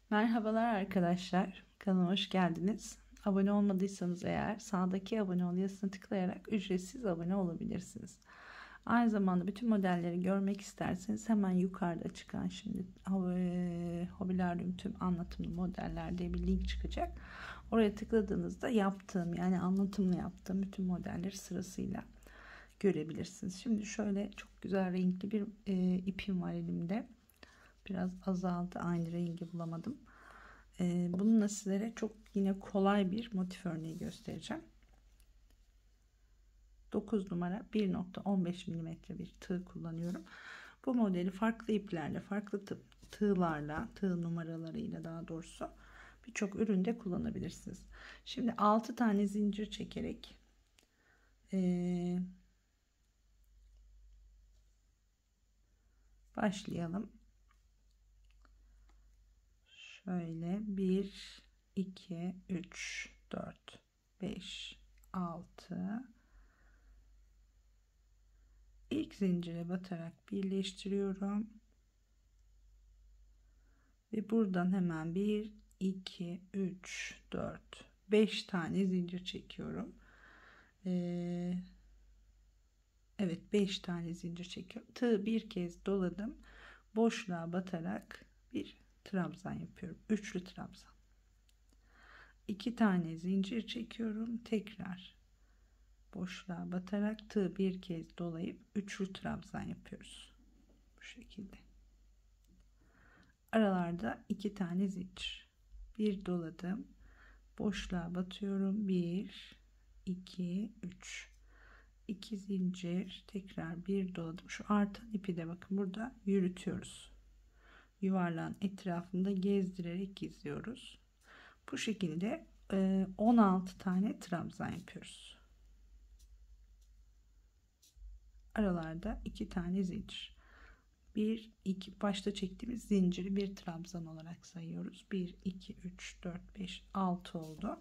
Merhabalar arkadaşlar, kanalıma hoş geldiniz. Abone olmadıysanız eğer sağdaki abone ol yazısına tıklayarak ücretsiz abone olabilirsiniz. Aynı zamanda bütün modelleri görmek isterseniz hemen yukarıda çıkan şimdi Hobilaryum tüm anlatımlı modeller diye bir link çıkacak. Oraya tıkladığınızda yaptığım yani anlatımlı yaptığım bütün modelleri sırasıyla görebilirsiniz. Şimdi şöyle çok güzel renkli bir ipim var elimde. Biraz azaldı, aynı rengi bulamadım. Bununla sizlere çok yine kolay bir motif örneği göstereceğim. 9 numara 1.15 mm bir tığ kullanıyorum. Bu modeli farklı iplerle, farklı tığlarla, tığ numaralarıyla daha doğrusu birçok üründe kullanabilirsiniz. Şimdi 6 tane zincir çekerek başlayalım. Şöyle 1, 2, 3, 4, 5, 6. İlk zincire batarak birleştiriyorum. Ve buradan hemen 1, 2, 3, 4, 5 tane zincir çekiyorum. Evet 5 tane zincir çekiyorum. Tığı bir kez doladım. Boşluğa batarak bir trabzan yapıyorum. Üçlü trabzan. 2 tane zincir çekiyorum. Tekrar boşluğa batarak tığ bir kez dolayıp üçlü trabzan yapıyoruz. Bu şekilde. Aralarda 2 tane zincir. Bir doladım. Boşluğa batıyorum. 1, 2, 3. 2 zincir. Tekrar bir doladım. Şu artan ipi de bakın burada yürütüyoruz. Yuvarlağın etrafında gezdirerek gizliyoruz. Bu şekilde 16 tane trabzan yapıyoruz. Aralarda 2 tane zincir. 1, 2 başta çektiğimiz zinciri bir trabzan olarak sayıyoruz. 1, 2, 3, 4, 5, 6 oldu.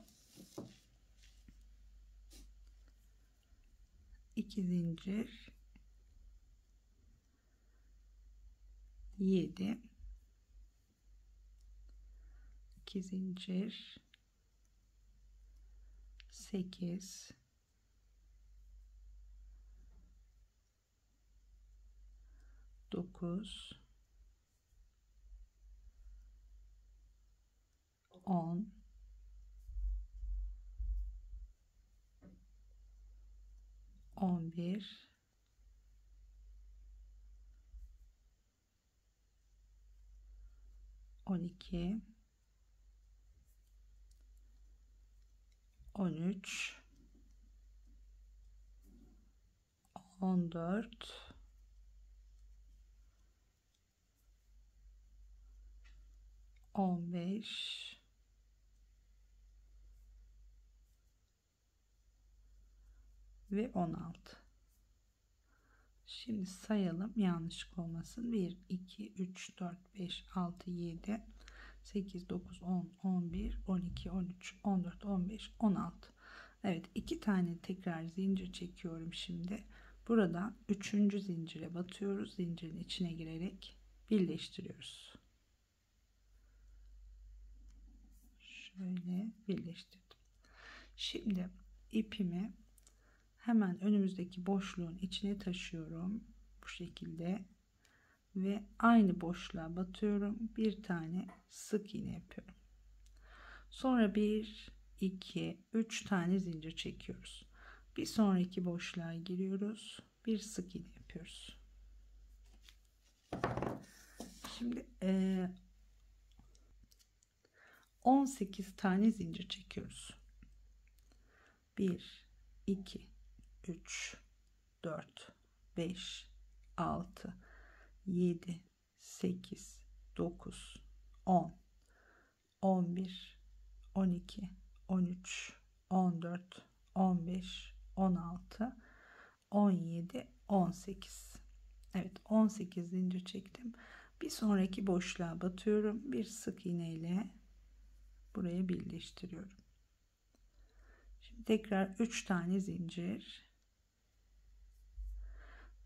2 zincir. 7. 2 zincir. 8. 9. 10. 11. 12. 13. 14. 15. Ve 16. Şimdi sayalım yanlışlık olmasın. 1, 2, 3, 4, 5, 6, 7, 8, 9, 10, 11, 12, 13, 14, 15, 16. Evet 2 tane tekrar zincir çekiyorum şimdi. Buradan 3. zincire batıyoruz. Zincirin içine girerek birleştiriyoruz. Şöyle birleştirdim. Şimdi ipimi hemen önümüzdeki boşluğun içine taşıyorum. Bu şekilde. Ve aynı boşluğa batıyorum. Bir tane sık iğne yapıyorum. Sonra 1, 2, 3 tane zincir çekiyoruz. Bir sonraki boşluğa giriyoruz. Bir sık iğne yapıyoruz. Şimdi 18 tane zincir çekiyoruz. 1, 2, 3, 4, 5, 6, 7, 8, 9, 10, 11, 12, 13, 14, 15, 16, 17, 18. Evet 18 zincir çektim. Bir sonraki boşluğa batıyorum. Bir sık iğne ile buraya birleştiriyorum. Şimdi tekrar 3 tane zincir.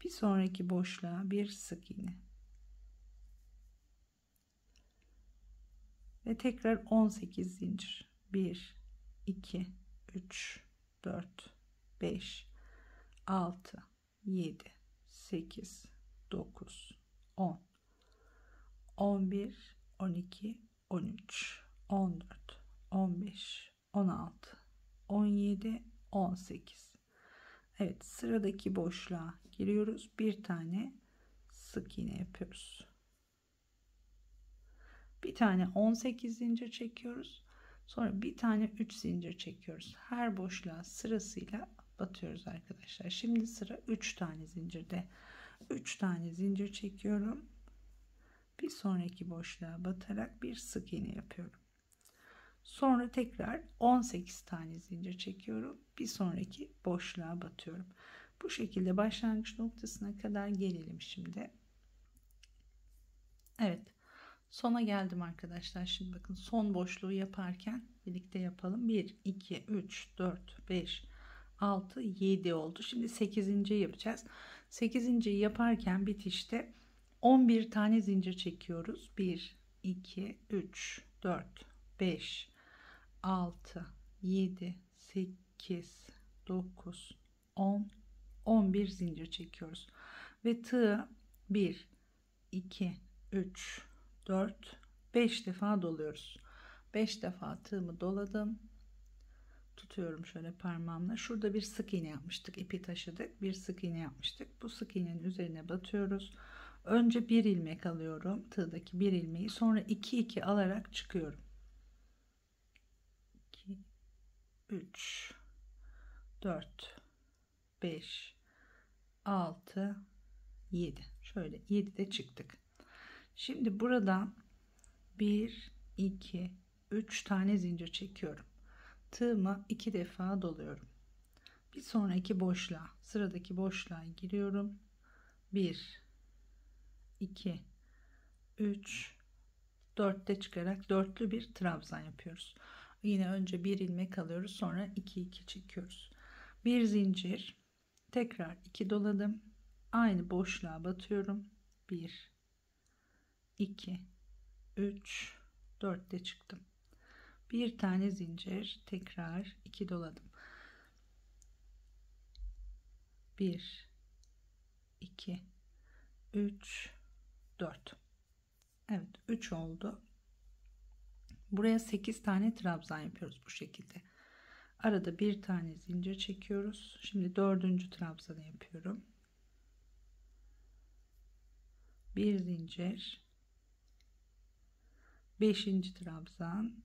Bir sonraki boşluğa bir sık iğne. ve tekrar 18 zincir. 1 2 3 4 5 6 7 8 9 10 11 12 13 14 15 16 17 18. Evet, sıradaki boşluğa giriyoruz. Bir tane sık iğne yapıyoruz. Bir tane 18 zincir çekiyoruz. Sonra bir tane 3 zincir çekiyoruz. Her boşluğa sırasıyla batıyoruz arkadaşlar. Şimdi sıra 3 tane zincirde. 3 tane zincir çekiyorum. Bir sonraki boşluğa batarak bir sık iğne yapıyorum. Sonra tekrar 18 tane zincir çekiyorum. Bir sonraki boşluğa batıyorum. Bu şekilde başlangıç noktasına kadar gelelim şimdi. Evet. Sona geldim arkadaşlar. Şimdi bakın, son boşluğu yaparken birlikte yapalım. 1 2 3 4 5 6 7 oldu. Şimdi 8. yapacağız. 8. yaparken bitişte 11 tane zincir çekiyoruz. 1 2 3 4 5 6 7 8 9 10 11 zincir çekiyoruz ve tığı 1 2 3 4 5 defa doluyoruz. 5 defa tığımı doladım, tutuyorum şöyle parmağımla. Şurada bir sık iğne yapmıştık, ipi taşıdık, bir sık iğne yapmıştık. Bu sık iğnenin üzerine batıyoruz. Önce bir ilmek alıyorum, tığdaki bir ilmeği, sonra 2 2 alarak çıkıyorum. 2 3 4 5 6 7, şöyle 7 de çıktık. Şimdi buradan 1 2 3 tane zincir çekiyorum. Tığıma 2 defa doluyorum. Bir sonraki boşluğa, sıradaki boşluğa giriyorum. 1 2 3 4'te çıkarak dörtlü bir trabzan yapıyoruz. Yine önce bir ilmek alıyoruz, sonra 2 2 çekiyoruz. Bir zincir, tekrar 2 doladım, aynı boşluğa batıyorum. 1 2 3 4'te çıktım. Bir tane zincir, tekrar 2 doladım. 1 2 3 4. Evet, 3 oldu. Buraya 8 tane trabzan yapıyoruz bu şekilde. Arada bir tane zincir çekiyoruz. Şimdi 4. trabzanı yapıyorum. Bir zincir, 5. trabzan,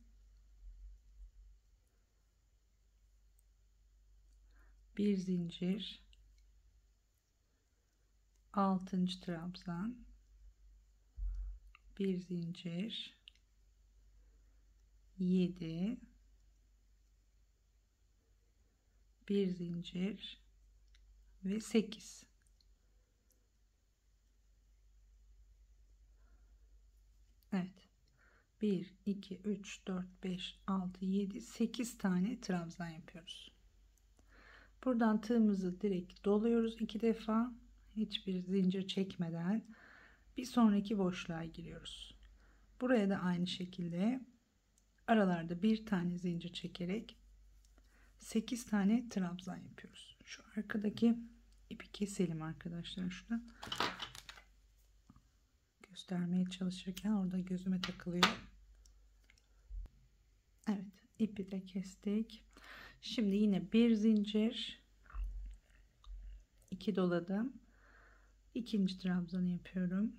bir zincir, 6. trabzan, bir zincir, 7, bir zincir ve 8. Evet, 1 2 3 4 5 6 7 8 tane trabzan yapıyoruz. Buradan tığımızı direkt doluyoruz 2 defa, hiçbir zincir çekmeden. Bir sonraki boşluğa giriyoruz. Buraya da aynı şekilde aralarda bir tane zincir çekerek 8 tane trabzan yapıyoruz. Şu arkadaki ipi keselim arkadaşlar, şuradan göstermeye çalışırken orada gözüme takılıyor. Evet, ipi de kestik. Şimdi yine bir zincir, 2 doladım, 2. trabzanı yapıyorum.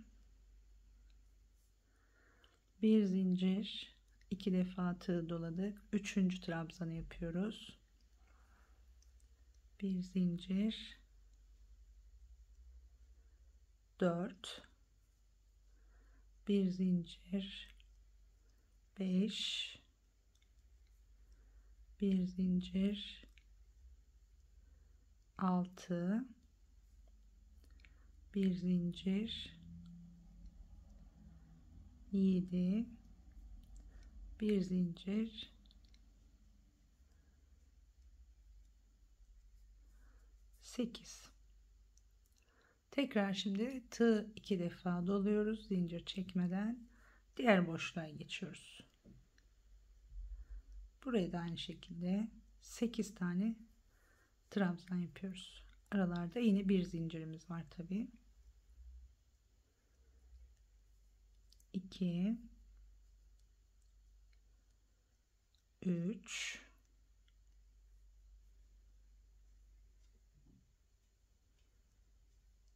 Bir zincir, 2 defa tığ doladık, 3. trabzanı yapıyoruz. Bir zincir, 4, bir zincir, 5, bir zincir, 6, bir zincir, 7, bir zincir, 8. Tekrar şimdi tığ 2 defa doluyoruz zincir çekmeden, diğer boşluğa geçiyoruz. Buraya da aynı şekilde 8 tane trabzan yapıyoruz. Aralarda yine bir zincirimiz var tabi. 2 3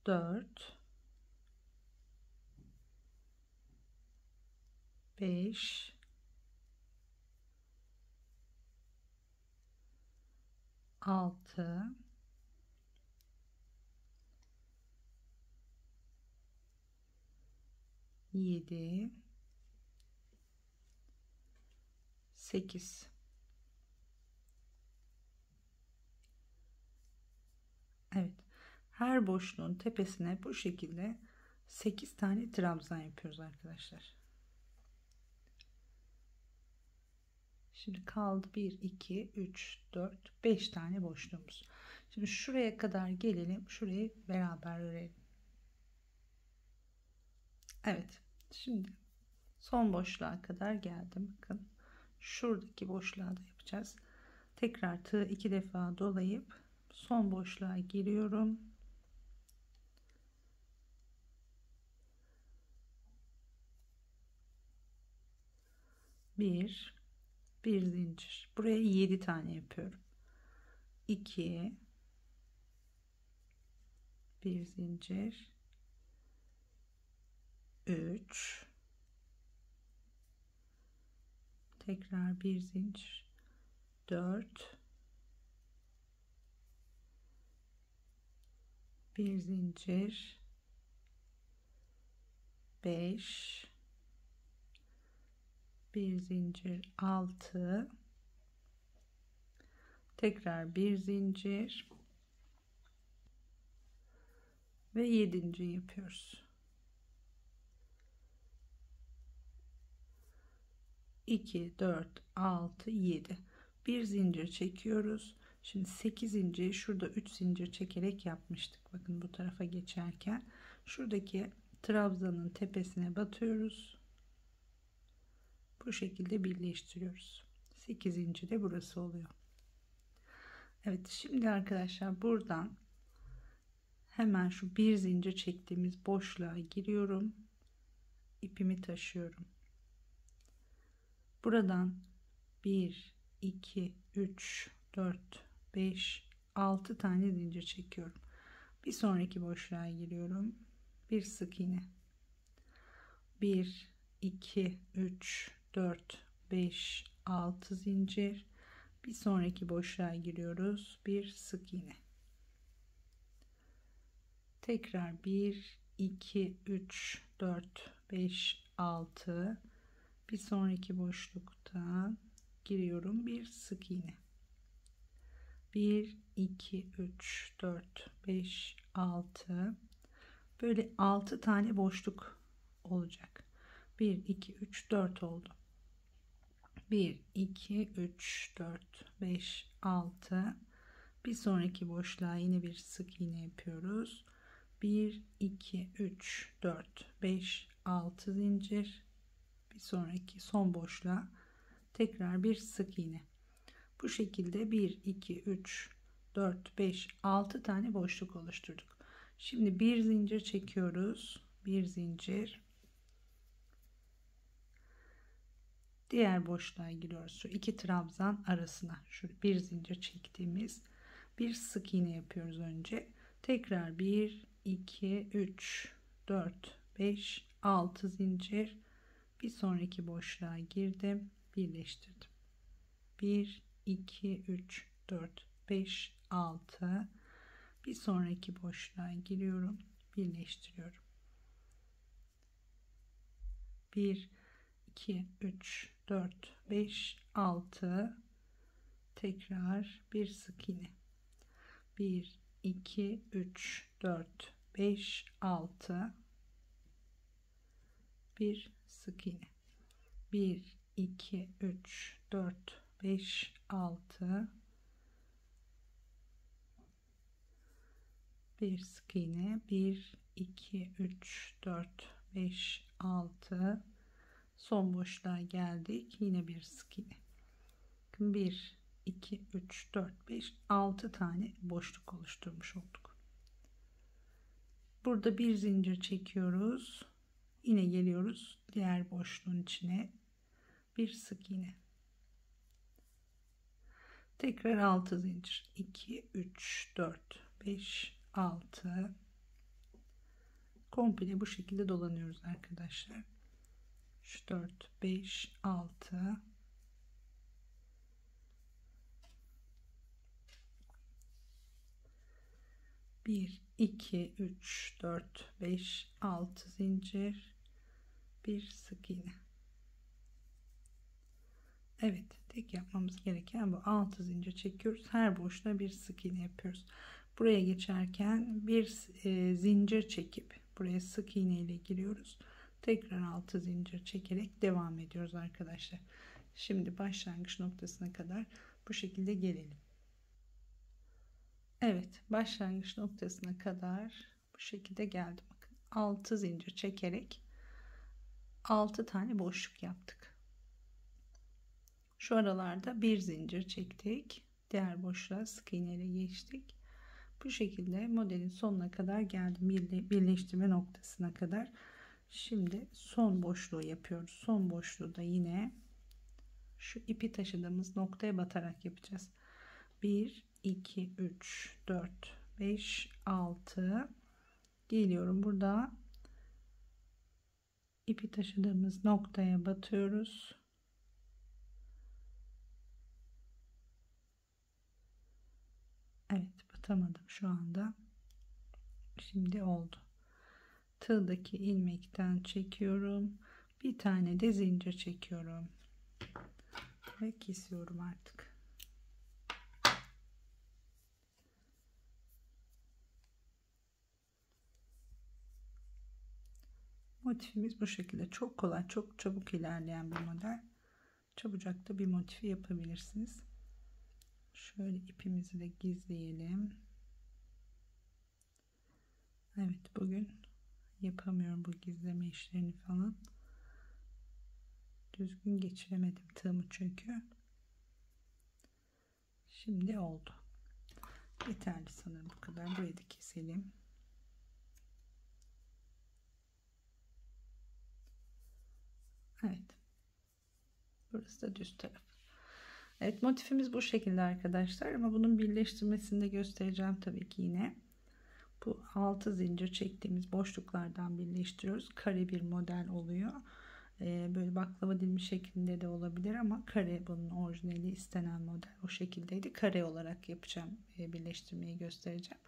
4 5 6 7 8. Evet. Her boşluğun tepesine bu şekilde 8 tane trabzan yapıyoruz arkadaşlar. Şimdi kaldı 1 2 3 4 5 tane boşluğumuz. Şimdi şuraya kadar gelelim. Şurayı beraber örelim. Evet. Şimdi son boşluğa kadar geldim. Bakın. Şuradaki boşluğa da yapacağız. Tekrar tığı 2 defa dolayıp son boşluğa giriyorum. Bir zincir. Buraya 7 tane yapıyorum. 2 bir zincir, 3 tekrar bir zincir, 4 bir zincir, 5 bir zincir, 6 tekrar bir zincir ve 7. yapıyoruz. 2 4 6 7 bir zincir çekiyoruz. Şimdi 8. şurada 3 zincir çekerek yapmıştık. Bakın bu tarafa geçerken şuradaki trabzanın tepesine batıyoruz. Bu şekilde birleştiriyoruz. 8. de burası oluyor. Evet, şimdi arkadaşlar buradan hemen şu bir zincir çektiğimiz boşluğa giriyorum. İpimi taşıyorum. Buradan 1 2 3 4 5 6 tane zincir çekiyorum. Bir sonraki boşluğa giriyorum. Bir sık iğne. 1 2 3 4 5 6 zincir. Bir sonraki boşluğa giriyoruz. Bir sık iğne. Tekrar 1 2 3 4 5 6. Bir sonraki boşlukta giriyorum. Bir sık iğne. 1 2 3 4 5 6. Böyle 6 tane boşluk olacak. 1 2 3 4 oldu. 1 2 3 4 5 6. Bir sonraki boşluğa yine bir sık iğne yapıyoruz. 1 2 3 4 5 6 zincir. Bir sonraki son boşluğa tekrar bir sık iğne. Bu şekilde 1 2 3 4 5 6 tane boşluk oluşturduk. Şimdi bir zincir çekiyoruz. Bir zincir. Diğer boşluğa giriyoruz. Şu iki trabzan arasına şu bir zincir çektiğimiz bir sık iğne yapıyoruz önce. Tekrar 1 2 3 4 5 6 zincir. Bir sonraki boşluğa girdim, birleştirdim. 1 2 3 4 5 6. Bir sonraki boşluğa giriyorum, birleştiriyorum. 1 2 3 4 5 6. Tekrar bir sık iğne. 1 2 3 4 5 6. Bir sık iğne. 1 2 3 4 5 6. Bir sık iğne. 1 2 3 4 5 6. Son boşluğa geldik. Yine bir sık iğne. bakın 1 2 3 4 5 6 tane boşluk oluşturmuş olduk. Burada bir zincir çekiyoruz, yine geliyoruz diğer boşluğun içine, bir sık iğne, tekrar 6 zincir, 2 3 4 5 6, komple bu şekilde dolanıyoruz arkadaşlar. 3 4 5 6, bir 2 3 4 5 6 zincir, bir sık iğne. Evet, tek yapmamız gereken bu, 6 zincir çekiyoruz, her boşluğa bir sık iğne yapıyoruz. Buraya geçerken bir zincir çekip buraya sık iğne ile giriyoruz, tekrar 6 zincir çekerek devam ediyoruz arkadaşlar. Şimdi başlangıç noktasına kadar bu şekilde gelelim. Evet, başlangıç noktasına kadar bu şekilde geldim. Bakın 6 zincir çekerek 6 tane boşluk yaptık. Şu aralarda bir zincir çektik, diğer boşluğa sık iğne ile geçtik. Bu şekilde modelin sonuna kadar geldim, birleştirme noktasına kadar. Şimdi son boşluğu yapıyoruz. Son boşluğu da yine şu ipi taşıdığımız noktaya batarak yapacağız. 1 2 3 4 5 6, geliyorum burada ipi taşıdığımız noktaya batıyoruz. Evet, batamadım şu anda. Şimdi oldu. Tığdaki ilmekten çekiyorum, bir tane de zincir çekiyorum ve kesiyorum artık. Motifimiz bu şekilde. Çok kolay, çok çabuk ilerleyen bir model. Çabucak da bir motifi yapabilirsiniz. Şöyle ipimizi de gizleyelim. Evet, bugün yapamıyorum bu gizleme işlerini falan. Düzgün geçiremedim tığımı çünkü. Şimdi oldu. Yeterli sanırım bu kadar. Burayı da keselim. Evet. Burası da düz taraf. Evet, motifimiz bu şekilde arkadaşlar, ama bunun birleştirmesini de göstereceğim tabii ki yine. Bu 6 zincir çektiğimiz boşluklardan birleştiriyoruz. Kare bir model oluyor. Böyle baklava dilimi şeklinde de olabilir ama kare bunun orijinali, istenen model o şekildeydi. Kare olarak yapacağım, birleştirmeyi göstereceğim.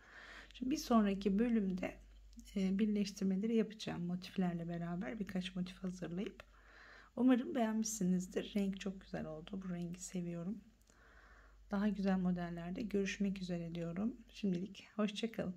Şimdi bir sonraki bölümde birleştirmeleri yapacağım motiflerle beraber, birkaç motif hazırlayıp. Umarım beğenmişsinizdir. Renk çok güzel oldu. Bu rengi seviyorum. Daha güzel modellerde görüşmek üzere diyorum. Şimdilik hoşça kalın.